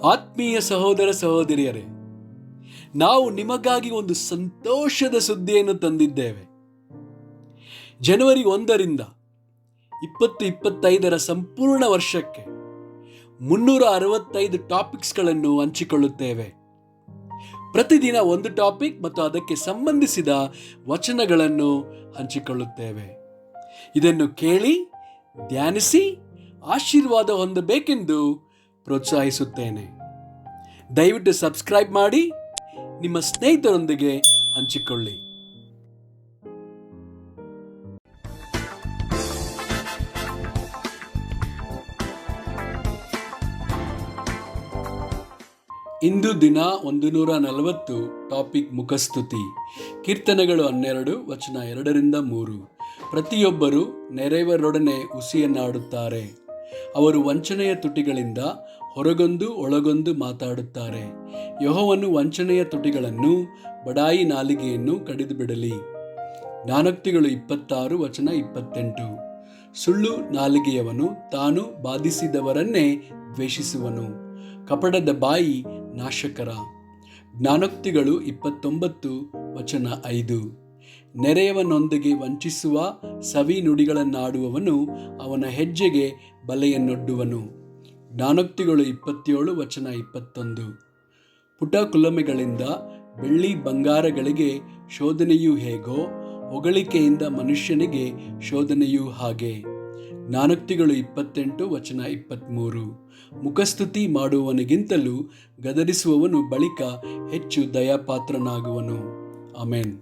ಆತ್ಮೀಯ ಸಹೋದರ ಸಹೋದರಿಯರೇ, ನಾವು ನಿಮಗಾಗಿ ಒಂದು ಸಂತೋಷದ ಸುದ್ದಿಯನ್ನು ತಂದಿದ್ದೇವೆ. ಜನವರಿ 1ರಿಂದ 2025 ಸಂಪೂರ್ಣ ವರ್ಷಕ್ಕೆ 365 ಟಾಪಿಕ್ಸ್ಗಳನ್ನು ಹಂಚಿಕೊಳ್ಳುತ್ತೇವೆ. ಪ್ರತಿದಿನ ಒಂದು ಟಾಪಿಕ್ ಮತ್ತು ಅದಕ್ಕೆ ಸಂಬಂಧಿಸಿದ ವಚನಗಳನ್ನು ಹಂಚಿಕೊಳ್ಳುತ್ತೇವೆ. ಇದನ್ನು ಕೇಳಿ ಧ್ಯಾನಿಸಿ ಆಶೀರ್ವಾದ ಹೊಂದಬೇಕೆಂದು ಪ್ರೋತ್ಸಾಹಿಸುತ್ತೇನೆ. ದಯವಿಟ್ಟು ಸಬ್ಸ್ಕ್ರೈಬ್ ಮಾಡಿ ನಿಮ್ಮ ಸ್ನೇಹಿತರೊಂದಿಗೆ ಹಂಚಿಕೊಳ್ಳಿ. ಇಂದು ದಿನ 140 ಟಾಪಿಕ್ ಮುಖಸ್ತುತಿ. ಕೀರ್ತನೆಗಳು 12 ವಚನ 2-3. ಪ್ರತಿಯೊಬ್ಬರು ನೆರೆಯವರೊಡನೆ ಹುಸಿಯನ್ನಾಡುತ್ತಾರೆ. ಅವರು ವಂಚನೆಯ ತುಟಿಗಳಿಂದ ಹೊರಗೊಂದು ಒಳಗೊಂದು ಮಾತಾಡುತ್ತಾರೆ. ಯೆಹೋವನು ವಂಚನೆಯ ತುಟಿಗಳನ್ನು ಬಡಾಯಿ ನಾಲಿಗೆಯನ್ನು ಕಡಿದು ಬಿಡಲಿ. ಜ್ಞಾನೋಕ್ತಿಗಳು 26 ವಚನ 28. ಸುಳ್ಳು ನಾಲಿಗೆಯವನು ತಾನು ಬಾಧಿಸಿದವರನ್ನೇ ದ್ವೇಷಿಸುವನು. ಕಪಟದ ಬಾಯಿ ನಾಶಕರ. ಜ್ಞಾನೋಕ್ತಿಗಳು 29 ವಚನ 5. ನೆರೆಯವನೊಂದಿಗೆ ವಂಚಿಸುವ ಸವಿ ನುಡಿಗಳನ್ನಾಡುವವನು ಅವನ ಹೆಜ್ಜೆಗೆ ಬಲೆಯನ್ನೊಡ್ಡುವನು. ಜ್ಞಾನೋಕ್ತಿಗಳು 27 ವಚನ 21. ಪುಟ ಕುಲಮೆಗಳಿಂದ ಬೆಳ್ಳಿ ಬಂಗಾರಗಳಿಗೆ ಶೋಧನೆಯೂ ಹೇಗೋ, ಹೊಗಳಿಕೆಯಿಂದ ಮನುಷ್ಯನಿಗೆ ಶೋಧನೆಯೂ ಹಾಗೆ. ಜ್ಞಾನೋಕ್ತಿಗಳು 28 ವಚನ 23. ಮುಖಸ್ತುತಿ ಮಾಡುವವನಿಗಿಂತಲೂ ಗದರಿಸುವವನು ಬಳಿಕ ಹೆಚ್ಚು ದಯಾಪಾತ್ರನಾಗುವನು. ಆಮೆನ್.